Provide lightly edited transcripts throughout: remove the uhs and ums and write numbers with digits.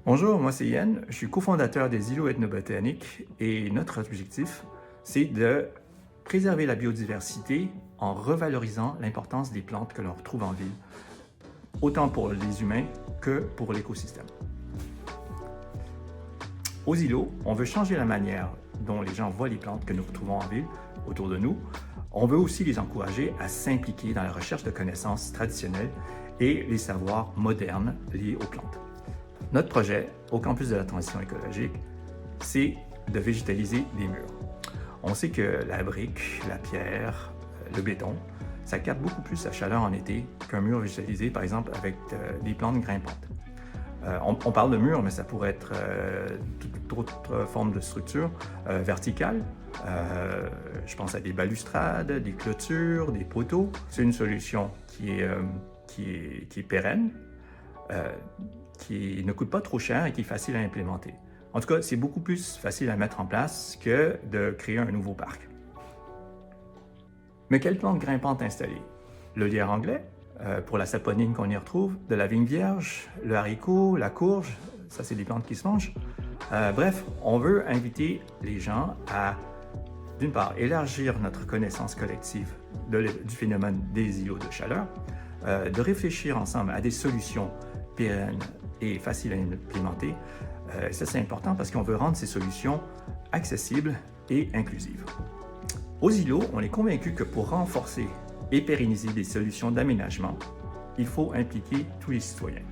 Bonjour, moi c'est Yann, je suis cofondateur des îlots ethnobotaniques et notre objectif, c'est de préserver la biodiversité en revalorisant l'importance des plantes que l'on retrouve en ville, autant pour les humains que pour l'écosystème. Aux îlots, on veut changer la manière dont les gens voient les plantes que nous retrouvons en ville autour de nous. On veut aussi les encourager à s'impliquer dans la recherche de connaissances traditionnelles et les savoirs modernes liés aux plantes. Notre projet au campus de la transition écologique, c'est de végétaliser des murs. On sait que la brique, la pierre, le béton, ça capte beaucoup plus la chaleur en été qu'un mur végétalisé, par exemple, avec des plantes grimpantes. On parle de mur, mais ça pourrait être toute autre forme de structure verticale. Je pense à des balustrades, des clôtures, des poteaux. C'est une solution qui est pérenne, qui ne coûte pas trop cher et qui est facile à implémenter. En tout cas, c'est beaucoup plus facile à mettre en place que de créer un nouveau parc. Mais quelles plantes grimpantes installer? Le lierre anglais, pour la saponine qu'on y retrouve, de la vigne vierge, le haricot, la courge, ça c'est des plantes qui se mangent. Bref, on veut inviter les gens à, d'une part, élargir notre connaissance collective du phénomène des îlots de chaleur, de réfléchir ensemble à des solutions pérennes et faciles à implémenter. Ça, c'est important parce qu'on veut rendre ces solutions accessibles et inclusives. Aux îlots, on est convaincu que pour renforcer et pérenniser des solutions d'aménagement, il faut impliquer tous les citoyens.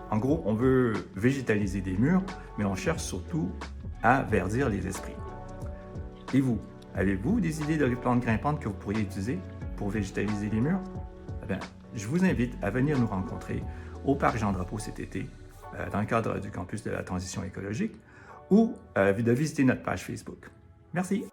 En gros, on veut végétaliser des murs, mais on cherche surtout à verdir les esprits. Et vous, avez-vous des idées de plantes grimpantes que vous pourriez utiliser pour végétaliser les murs? Eh bien, je vous invite à venir nous rencontrer au Parc Jean-Drapeau cet été, dans le cadre du campus de la transition écologique, ou de visiter notre page Facebook. Merci!